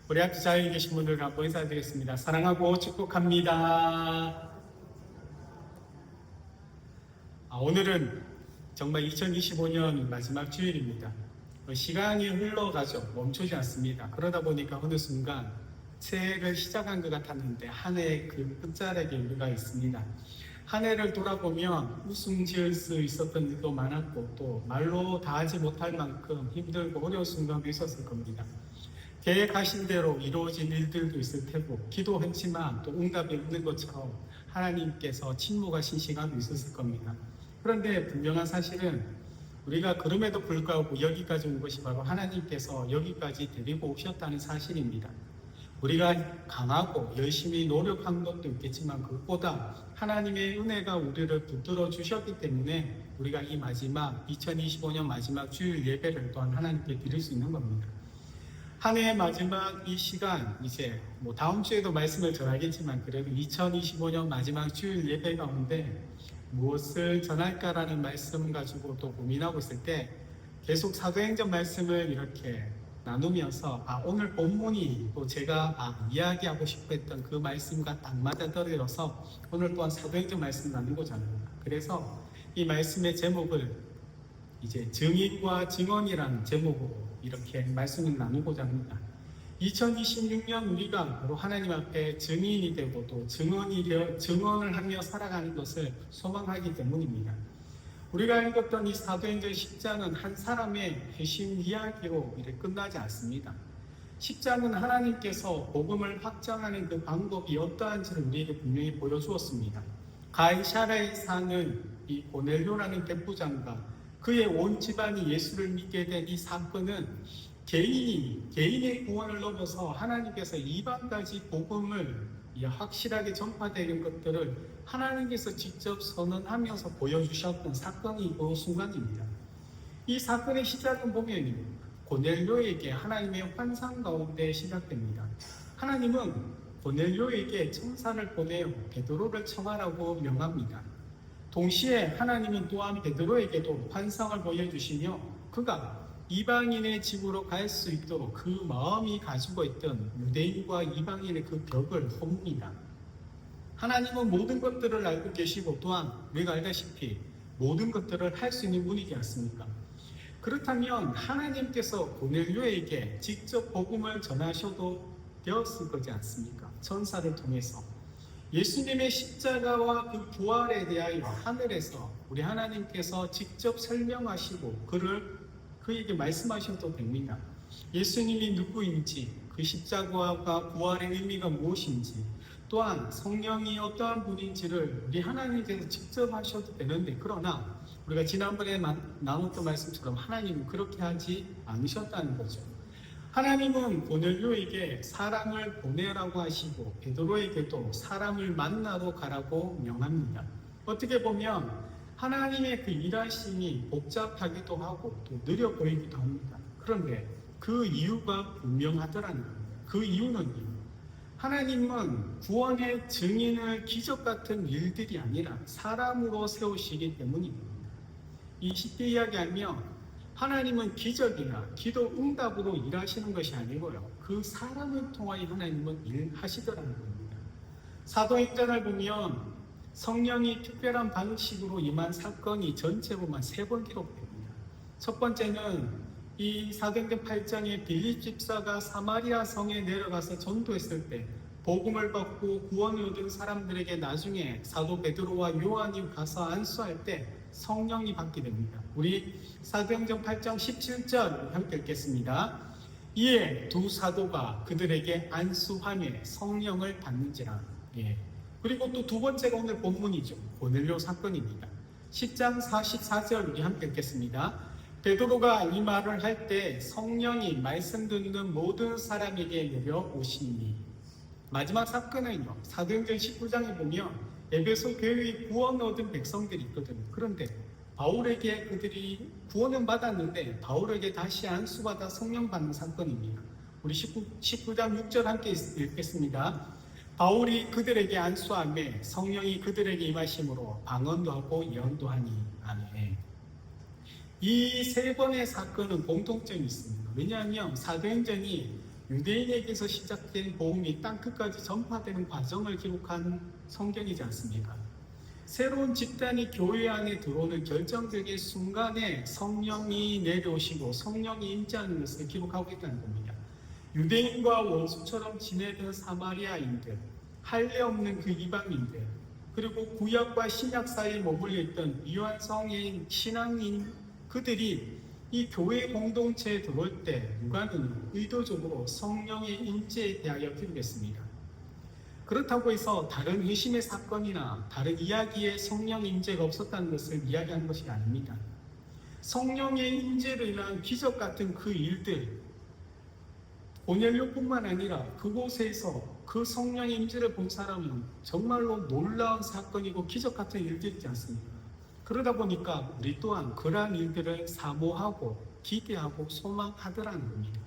우리 앞에 자리에 계신 분들 갖고 인사드리겠습니다. 사랑하고 축복합니다. 오늘은 정말 2025년 마지막 주일입니다. 시간이 흘러가죠. 멈추지 않습니다. 그러다 보니까 어느 순간 새해를 시작한 것 같았는데 한 해의 그 끝자락에 우리가 있습니다. 한 해를 돌아보면 웃음 지을 수 있었던 일도 많았고 또 말로 다 하지 못할 만큼 힘들고 어려운 순간도 있었을 겁니다. 계획하신 대로 이루어진 일들도 있을 테고 기도했지만 또 응답이 없는 것처럼 하나님께서 침묵하신 시간도 있었을 겁니다. 그런데 분명한 사실은 우리가 그럼에도 불구하고 여기까지 온 것이 바로 하나님께서 여기까지 데리고 오셨다는 사실입니다. 우리가 강하고 열심히 노력한 것도 있겠지만 그것보다 하나님의 은혜가 우리를 붙들어 주셨기 때문에 우리가 이 마지막 2025년 마지막 주일 예배를 또한 하나님께 드릴 수 있는 겁니다. 한 해의 마지막 이 시간, 이제 다음 주에도 말씀을 전하겠지만 그래도 2025년 마지막 주일 예배 가운데 무엇을 전할까라는 말씀 가지고 또 고민하고 있을 때 계속 사도행전 말씀을 이렇게 나누면서 오늘 본문이 또 제가 이야기하고 싶어 했던 그 말씀과 딱 맞아떨어져서 오늘 또한 사도행전 말씀 나누고자 합니다. 그래서 이 말씀의 제목을 이제 증인과 증언이라는 제목으로 이렇게 말씀을 나누고자 합니다. 2026년 우리가 바로 하나님 앞에 증인이 되고 또 증언을 하며 살아가는 것을 소망하기 때문입니다. 우리가 읽었던 이 사도행전 10장은 한 사람의 회심 이야기로 이렇게 끝나지 않습니다. 10장은 하나님께서 복음을 확장하는 그 방법이 어떠한지를 우리에게 분명히 보여주었습니다. 가이사라에 사는 이 고넬료라는 백부장과 그의 온 집안이 예수를 믿게 된 이 사건은 개인의 구원을 넘어서 하나님께서 이방까지 복음을 확실하게 전파되는 것들을 하나님께서 직접 선언하면서 보여주셨던 사건이고 순간입니다. 이 사건의 시작은 보면 고넬료에게 하나님의 환상 가운데 시작됩니다. 하나님은 고넬료에게 천사를 보내어 베드로를 청하라고 명합니다. 동시에 하나님은 또한 베드로에게도 환상을 보여주시며 그가 이방인의 집으로 갈 수 있도록 그 마음이 가지고 있던 유대인과 이방인의 그 벽을 홭니다. 하나님은 모든 것들을 알고 계시고 또한 우리가 알다시피 모든 것들을 할 수 있는 분이지 않습니까? 그렇다면 하나님께서 고넬료에게 직접 복음을 전하셔도 되었을 거지 않습니까? 천사를 통해서 예수님의 십자가와 그 부활에 대하여 하늘에서 우리 하나님께서 직접 설명하시고 그에게 말씀하셔도 됩니다. 예수님이 누구인지, 그 십자가와 부활의 의미가 무엇인지, 또한 성령이 어떠한 분인지를 우리 하나님께서 직접 하셔도 되는데, 그러나 우리가 지난번에 나눴던 말씀처럼 하나님은 그렇게 하지 않으셨다는 거죠. 하나님은 고넬료에게 사람을 보내라고 하시고 베드로에게도 사람을 만나러 가라고 명합니다. 어떻게 보면 하나님의 그 일하심이 복잡하기도 하고 또 느려 보이기도 합니다. 그런데 그 이유가 분명하더라는 겁니다. 그 이유는 하나님은 구원의 증인을 기적 같은 일들이 아니라 사람으로 세우시기 때문입니다. 이 쉽게 이야기하면 하나님은 기적이나 기도 응답으로 일하시는 것이 아니고요. 그 사람을 통하여 하나님은 일하시더라는 겁니다. 사도행전을 보면 성령이 특별한 방식으로 임한 사건이 전체 보면 3번 기록됩니다. 첫 번째는 이 사도행전 8장에 빌립 집사가 사마리아 성에 내려가서 전도했을 때 복음을 받고 구원을 얻은 사람들에게 나중에 사도 베드로와 요한이 가서 안수할 때 성령이 받게 됩니다. 우리 사도행전 8장 17절 함께 읽겠습니다. 이에 두 사도가 그들에게 안수하며 성령을 받는지라. 그리고 또 두 번째가 오늘 본문이죠. 고넬료 사건입니다. 10장 44절 우리 함께 읽겠습니다. 베드로가 이 말을 할 때 성령이 말씀 듣는 모든 사람에게 내려오시니. 마지막 사건은요. 사도행전 19장에 보면 에베소 교회의 구원 얻은 백성들이 있거든요. 그런데 바울에게 그들이 구원은 받았는데 바울에게 다시 안수받아 성령 받는 사건입니다. 우리 19장 6절 함께 읽겠습니다. 바울이 그들에게 안수하며 성령이 그들에게 임하심으로 방언도 하고 예언도 하니. 아멘. 이 3번의 사건은 공통점이 있습니다. 왜냐하면 사도행전이 유대인에게서 시작된 복음이 땅끝까지 전파되는 과정을 기록한 성경이지 않습니까? 새로운 집단이 교회 안에 들어오는 결정적인 순간에 성령이 내려오시고 성령이 임재하는 것을 기록하고 있다는 겁니다. 유대인과 원수처럼 지내던 사마리아인들, 할례 없는 그 이방인들, 그리고 구약과 신약 사이에 머물러 있던 미완성인 신앙인 그들이 이 교회 공동체에 들어올 때 누가는 의도적으로 성령의 임재에 대하여 기록했습니다. 그렇다고 해서 다른 회심의 사건이나 다른 이야기에 성령 임재가 없었다는 것을 이야기하는 것이 아닙니다. 성령의 임재로 인한 기적 같은 그 일들, 고넬료뿐만 아니라 그곳에서 그 성령의 임재를 본 사람은 정말로 놀라운 사건이고 기적 같은 일들이지 않습니까? 그러다 보니까 우리 또한 그러한 일들을 사모하고 기대하고 소망하더라는 겁니다.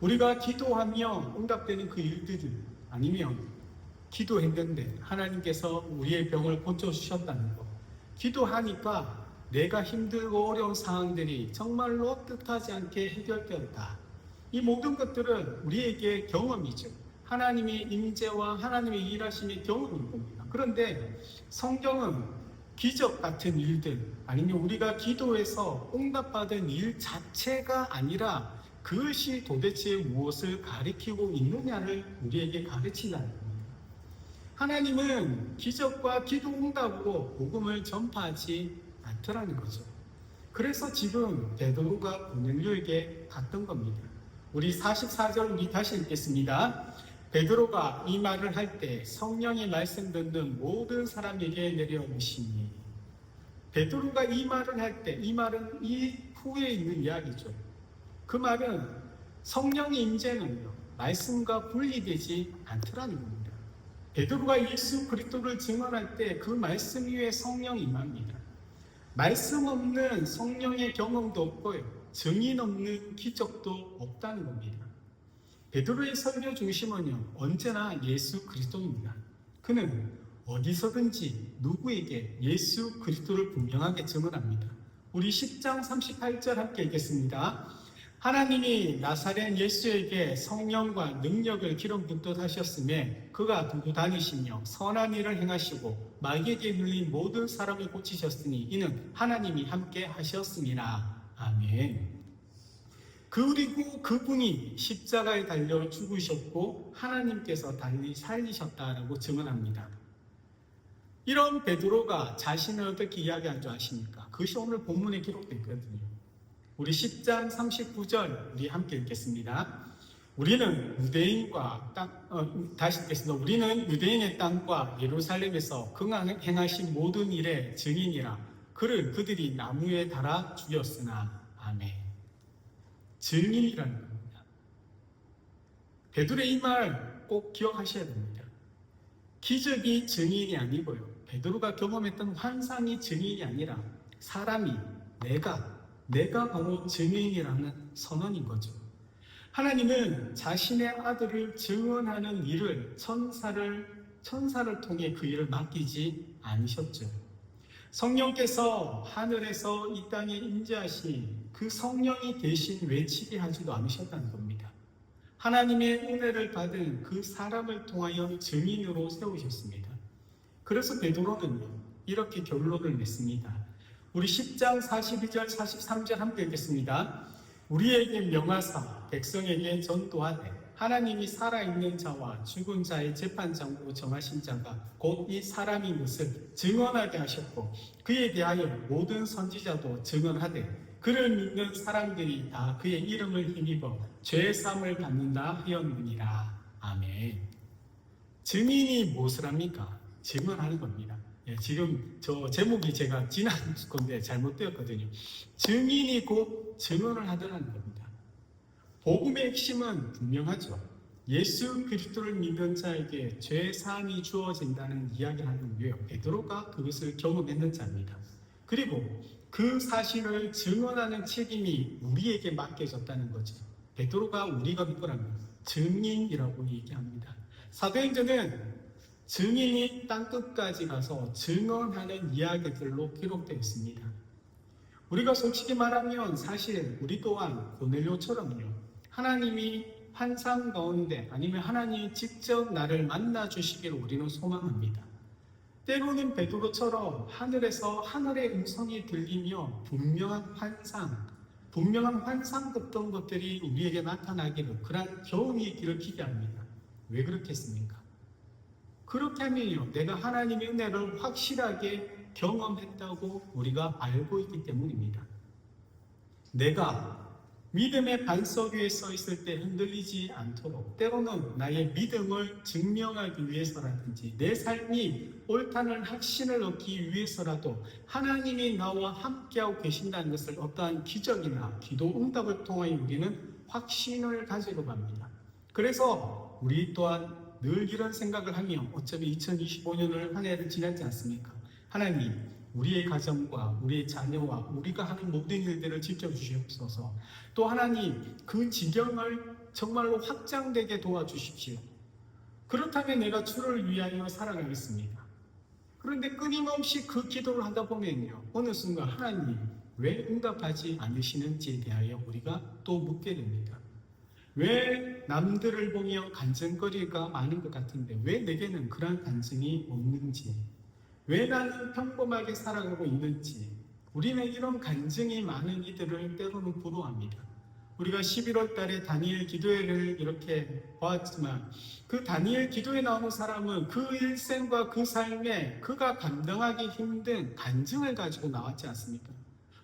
우리가 기도하며 응답되는 그 일들, 아니면 기도했는데 하나님께서 우리의 병을 고쳐주셨다는 것, 기도하니까 내가 힘들고 어려운 상황들이 정말로 뜻하지 않게 해결되었다. 이 모든 것들은 우리에게 경험이죠. 하나님의 임재와 하나님의 일하심의 경험인 겁니다. 그런데 성경은 기적 같은 일들, 아니면 우리가 기도해서 응답받은 일 자체가 아니라 그것이 도대체 무엇을 가리키고 있느냐를 우리에게 가르친다는 겁니다. 하나님은 기적과 기도 응답으로 복음을 전파하지 않더라는 거죠. 그래서 지금 베드로가 고넬료에게 갔던 겁니다. 우리 44절 우리 다시 읽겠습니다. 베드로가 이 말을 할 때 성령의 말씀 듣는 모든 사람에게 내려오시니. 베드로가 이 말을 할 때, 이 말은 이 후에 있는 이야기죠. 그 말은 성령의 임재는요, 말씀과 분리되지 않더라는 겁니다. 베드로가 예수 그리스도를 증언할 때 그 말씀 위에 성령이 임합니다. 말씀 없는 성령의 경험도 없고요, 증인 없는 기적도 없다는 겁니다. 베드로의 설교 중심은요, 언제나 예수 그리스도입니다. 그는 어디서든지 누구에게 예수 그리스도를 분명하게 증언합니다. 우리 10장 38절 함께 읽겠습니다. 하나님이 나사렛 예수에게 성령과 능력을 기름 붓듯 하셨음에 그가 두고 다니시며 선한 일을 행하시고 마귀에게 눌린 모든 사람을 고치셨으니 이는 하나님이 함께 하셨습니다. 아멘. 그리고 그분이 십자가에 달려 죽으셨고 하나님께서 달리 살리셨다라고 증언합니다. 이런 베드로가 자신을 어떻게 이야기한 줄 아십니까? 그것이 오늘 본문에 기록되어 있거든요. 우리 10장 39절 우리 함께 읽겠습니다. 우리는 유대인과 다시 읽겠습니다. 우리는 유대인의 땅과 예루살렘에서 그가 행하신 모든 일의 증인이라. 그를 그들이 나무에 달아 죽였으나. 아멘. 증인이라는 겁니다. 베드로의 이 말 꼭 기억하셔야 됩니다. 기적이 증인이 아니고요, 베드로가 경험했던 환상이 증인이 아니라 사람이 내가 바로 증인이라는 선언인 거죠. 하나님은 자신의 아들을 증언하는 일을 천사를 통해 그 일을 맡기지 않으셨죠. 성령께서 하늘에서 이 땅에 임재하신 그 성령이 대신 외치게 하지도 않으셨다는 겁니다. 하나님의 은혜를 받은 그 사람을 통하여 증인으로 세우셨습니다. 그래서 베드로는요, 이렇게 결론을 냈습니다. 우리 10장 42절 43절 함께 읽겠습니다. 우리에게 명하사 백성에게 전도하되 하나님이 살아있는 자와 죽은 자의 재판장으로 정하신 자가 곧 이 사람인 것을 증언하게 하셨고 그에 대하여 모든 선지자도 증언하되 그를 믿는 사람들이 다 그의 이름을 힘입어 죄사함을 받는다 하였느니라. 아멘. 증인이 무엇을 합니까? 증언하는 겁니다. 지금 저 제목이 제가 지난 건데 잘못되었거든요. 증인이 곧 증언을 하더라는 겁니다. 복음의 핵심은 분명하죠. 예수 그리스도를 믿는 자에게 죄 사함이 주어진다는 이야기를 하는데요, 베드로가 그것을 경험했는 자입니다. 그리고 그 사실을 증언하는 책임이 우리에게 맡겨졌다는 거죠. 베드로가 우리가 누구라면 증인이라고 얘기합니다. 사도행전은 증인이 땅끝까지 가서 증언하는 이야기들로 기록되어 있습니다. 우리가 솔직히 말하면 사실 우리 또한 고넬료처럼요, 하나님이 환상 가운데 아니면 하나님이 직접 나를 만나 주시기를 우리는 소망합니다. 때로는 베드로처럼 하늘에서 하늘의 음성이 들리며 분명한 환상 같은 것들이 우리에게 나타나기를 그러한 경험이 있기를 기대합니다. 왜 그렇겠습니까? 그렇게 하면요, 내가 하나님의 은혜를 확실하게 경험했다고 우리가 알고 있기 때문입니다. 내가 믿음의 반석 위에 서 있을 때 흔들리지 않도록 때로는 나의 믿음을 증명하기 위해서라든지 내 삶이 옳다는 확신을 얻기 위해서라도 하나님이 나와 함께하고 계신다는 것을 어떠한 기적이나 기도 응답을 통하여 우리는 확신을 가지고 갑니다. 그래서 우리 또한 늘 이런 생각을 하며 어차피 2025년을 한 해를 지났지 않습니까? 하나님, 우리의 가정과 우리의 자녀와 우리가 하는 모든 일들을 지켜주시옵소서. 또 하나님, 그 지경을 정말로 확장되게 도와주십시오. 그렇다면 내가 주를 위하여 살아가겠습니다. 그런데 끊임없이 그 기도를 하다 보면요, 어느 순간 하나님 왜 응답하지 않으시는지에 대하여 우리가 또 묻게 됩니다. 왜 남들을 보며 간증거리가 많은 것 같은데 왜 내게는 그런 간증이 없는지, 왜 나는 평범하게 살아가고 있는지, 우리는 이런 간증이 많은 이들을 때로는 부러워합니다. 우리가 11월 달에 다니엘 기도회를 이렇게 보았지만 그 다니엘 기도에 나오는 사람은 그 일생과 그 삶에 그가 감당하기 힘든 간증을 가지고 나왔지 않습니까?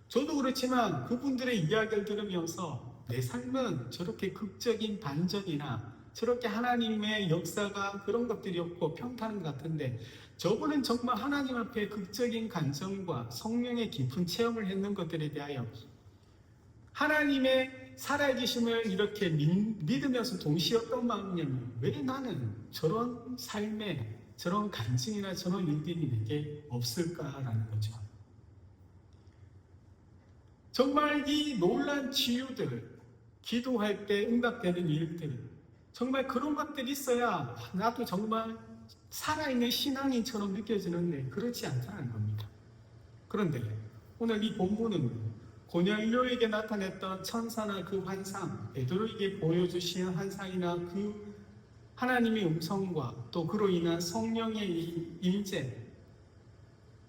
저도 그렇지만 그분들의 이야기를 들으면서 내 삶은 저렇게 극적인 반전이나 저렇게 하나님의 역사가 그런 것들이 없고 평탄한 것 같은데 저분은 정말 하나님 앞에 극적인 간증과 성령의 깊은 체험을 했는 것들에 대하여 하나님의 살아계심을 이렇게 믿으면서 동시에 어떤 마음이냐면 왜 나는 저런 삶에 저런 간증이나 저런 일들이 내게 없을까라는 거죠. 정말 이 놀란 치유들, 기도할 때 응답되는 일들, 정말 그런 것들이 있어야 나도 정말 살아있는 신앙인처럼 느껴지는데 그렇지 않다는 겁니다. 그런데 오늘 이 본문은 고넬료에게 나타냈던 천사나 그 환상, 베드로에게 보여주신 환상이나 그 하나님의 음성과 또 그로 인한 성령의 임재,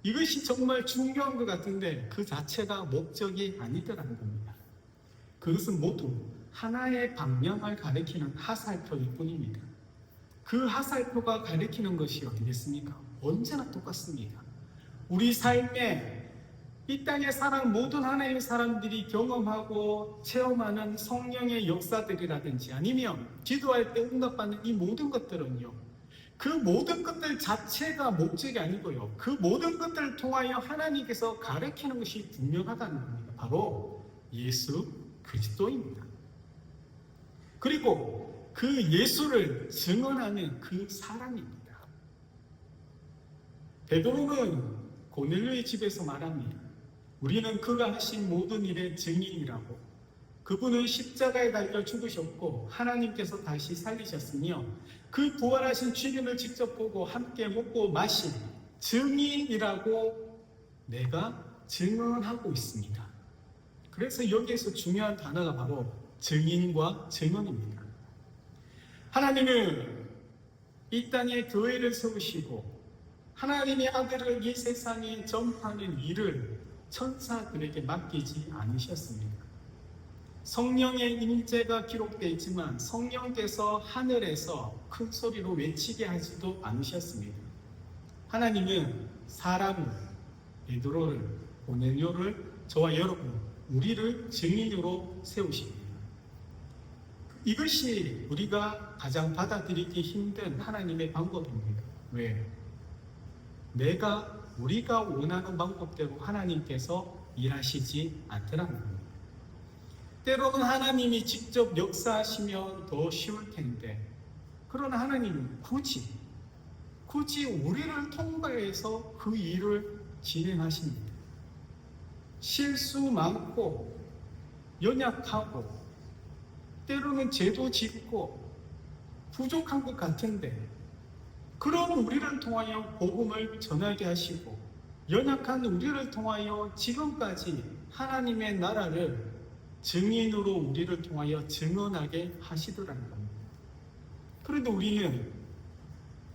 이것이 정말 중요한 것 같은데 그 자체가 목적이 아니더라는 겁니다. 그것은 모두 하나의 방향을 가리키는 하살표일 뿐입니다. 그 하살표가 가리키는 것이 어디겠습니까? 언제나 똑같습니다. 우리 삶에 이 땅에 사는 모든 하나님의 사람들이 경험하고 체험하는 성령의 역사들이라든지 아니면 기도할 때 응답받는 이 모든 것들은요, 그 모든 것들 자체가 목적이 아니고요, 그 모든 것들을 통하여 하나님께서 가르치는 것이 분명하다는 겁니다. 바로 예수 그리스도입니다. 그리고 그 예수를 증언하는 그 사람입니다. 베드로는 고넬료의 집에서 말합니다. 우리는 그가 하신 모든 일의 증인이라고. 그분은 십자가에 달려 죽으셨고 하나님께서 다시 살리셨으며 그 부활하신 주님을 직접 보고 함께 먹고 마신 증인이라고 내가 증언하고 있습니다. 그래서 여기에서 중요한 단어가 바로 증인과 증언입니다. 하나님은 이 땅에 교회를 세우시고 하나님의 아들을 이 세상에 전파하는 일을 천사들에게 맡기지 않으셨습니다. 성령의 임재가 기록되어 있지만 성령께서 하늘에서 큰 소리로 외치게 하지도 않으셨습니다. 하나님은 사람을, 베드로를, 고넬료를, 저와 여러분, 우리를 증인으로 세우십니다. 이것이 우리가 가장 받아들이기 힘든 하나님의 방법입니다. 왜? 우리가 원하는 방법대로 하나님께서 일하시지 않더라는 겁니다. 때로는 하나님이 직접 역사하시면 더 쉬울 텐데, 그러나 하나님은 굳이 우리를 통과해서 그 일을 진행하십니다. 실수 많고, 연약하고, 때로는 죄도 짓고, 부족한 것 같은데, 그런 우리를 통하여 복음을 전하게 하시고 연약한 우리를 통하여 지금까지 하나님의 나라를 증인으로 우리를 통하여 증언하게 하시더라는 겁니다. 그런데 우리는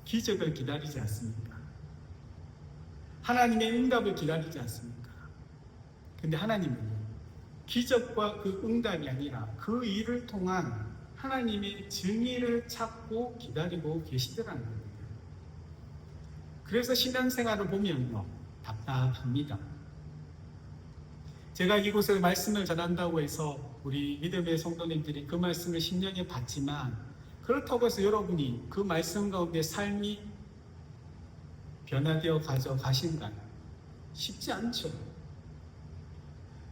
기적을 기다리지 않습니까? 하나님의 응답을 기다리지 않습니까? 근데 하나님은 기적과 그 응답이 아니라 그 일을 통한 하나님의 증인을 찾고 기다리고 계시더라는 겁니다. 그래서 신앙생활을 보면요, 답답합니다. 제가 이곳에 말씀을 전한다고 해서 우리 믿음의 성도님들이 그 말씀을 10년에 받지만, 그렇다고 해서 여러분이 그 말씀 가운데 삶이 변화되어 가신가요? 쉽지 않죠.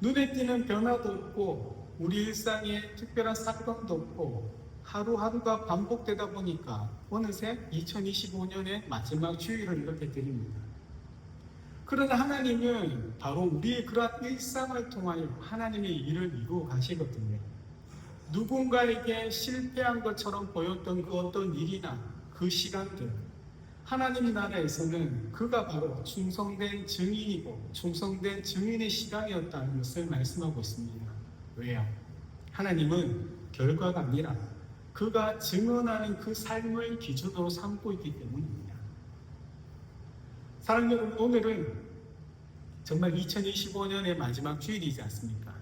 눈에 띄는 변화도 없고 우리 일상에 특별한 사건도 없고 하루하루가 반복되다 보니까 어느새 2025년의 마지막 주일을 이렇게 드립니다. 그러나 하나님은 바로 우리의 그러한 일상을 통하여 하나님의 일을 이루어 가시거든요. 누군가에게 실패한 것처럼 보였던 그 어떤 일이나 그 시간들, 하나님 나라에서는 그가 바로 충성된 증인이고 충성된 증인의 시간이었다는 것을 말씀하고 있습니다. 왜요? 하나님은 결과가 아니라 그가 증언하는 그 삶을 기준으로 삼고 있기 때문입니다. 사랑하는 여러분, 오늘은 정말 2025년의 마지막 주일이지 않습니까?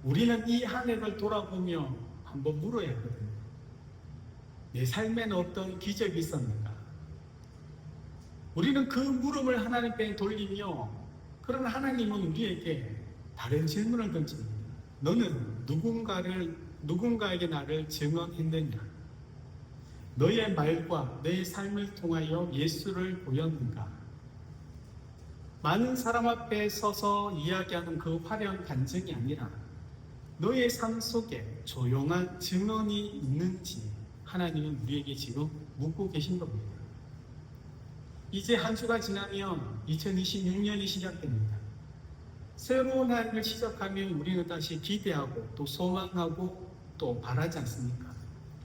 우리는 이 한 해를 돌아보며 한번 물어야 하거든요. 내 삶에는 어떤 기적이 있었는가? 우리는 그 물음을 하나님께 돌리며, 그러나 하나님은 우리에게 다른 질문을 던집니다. 너는 누군가에게 나를 증언했느냐? 너의 말과 내 삶을 통하여 예수를 보였는가? 많은 사람 앞에 서서 이야기하는 그 화려한 간증이 아니라 너의 삶 속에 조용한 증언이 있는지 하나님은 우리에게 지금 묻고 계신 겁니다. 이제 한 주가 지나면 2026년이 시작됩니다. 새로운 한 해를 시작하면 우리는 다시 기대하고 또 소망하고 또 바라지 않습니까?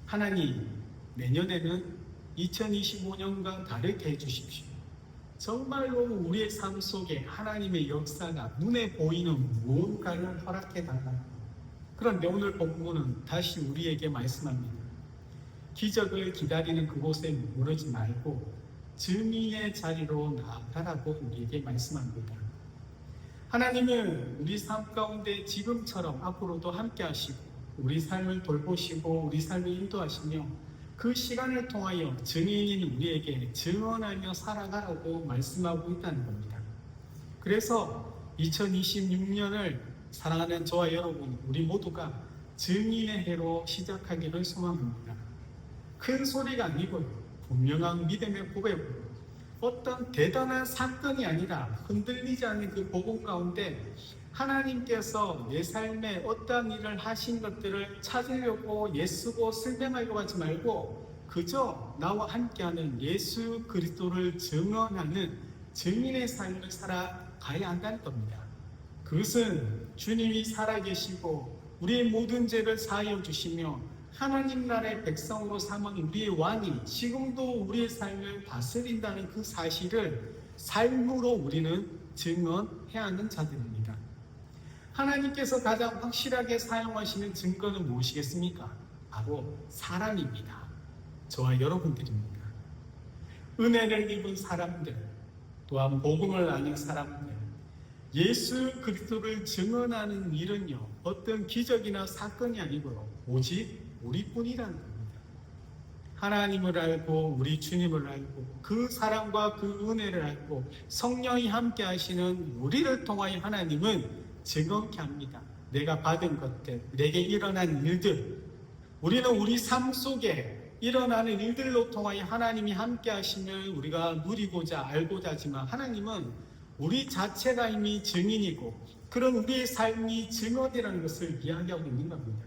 하나님, 내년에는 2025년과 다르게 해주십시오. 정말로 우리의 삶 속에 하나님의 역사가 눈에 보이는 무언가를 허락해달라. 그런데 오늘 본문은 다시 우리에게 말씀합니다. 기적을 기다리는 그곳에 머무르지 말고 증인의 자리로 나아가라고 우리에게 말씀합니다. 하나님은 우리 삶 가운데 지금처럼 앞으로도 함께 하시고 우리 삶을 돌보시고 우리 삶을 인도하시며 그 시간을 통하여 증인인 우리에게 증언하며 살아가라고 말씀하고 있다는 겁니다. 그래서 2026년을 사랑하는 저와 여러분, 우리 모두가 증인의 해로 시작하기를 소망합니다. 큰 소리가 아니고요, 분명한 믿음의 고백으로 어떤 대단한 사건이 아니라 흔들리지 않는 그 복음 가운데 하나님께서 내 삶에 어떤 일을 하신 것들을 찾으려고 애쓰고 설명하려고 하지 말고 그저 나와 함께하는 예수 그리스도를 증언하는 증인의 삶을 살아가야 한다는 겁니다. 그것은 주님이 살아계시고 우리의 모든 죄를 사하여 주시며 하나님 나라의 백성으로 삼은 우리의 왕이 지금도 우리의 삶을 다스린다는 그 사실을 삶으로 우리는 증언해야 하는 자들입니다. 하나님께서 가장 확실하게 사용하시는 증거는 무엇이겠습니까? 바로 사람입니다. 저와 여러분들입니다. 은혜를 입은 사람들, 또한 복음을 아는 사람들, 예수 그리스도를 증언하는 일은요, 어떤 기적이나 사건이 아니고요, 오직 우리뿐이라는 겁니다. 하나님을 알고 우리 주님을 알고 그 사랑과 그 은혜를 알고 성령이 함께 하시는 우리를 통하여 하나님은 증언케 합니다. 내가 받은 것들, 내게 일어난 일들, 우리는 우리 삶 속에 일어나는 일들로 통하여 하나님이 함께 하시면 우리가 누리고자 알고자 하지만 하나님은 우리 자체가 이미 증인이고 그런 우리의 삶이 증언이라는 것을 이야기하고 있는 겁니다.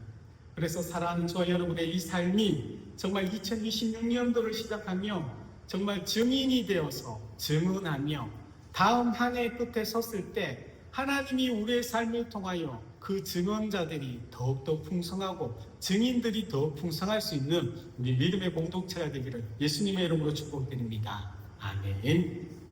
그래서 사랑하는 저와 여러분의 이 삶이 정말 2026년도를 시작하며 정말 증인이 되어서 증언하며 다음 한 해 끝에 섰을 때 하나님이 우리의 삶을 통하여 그 증언자들이 더욱더 풍성하고 증인들이 더욱 풍성할 수 있는 우리 믿음의 공동체가 되기를 예수님의 이름으로 축복드립니다. 아멘.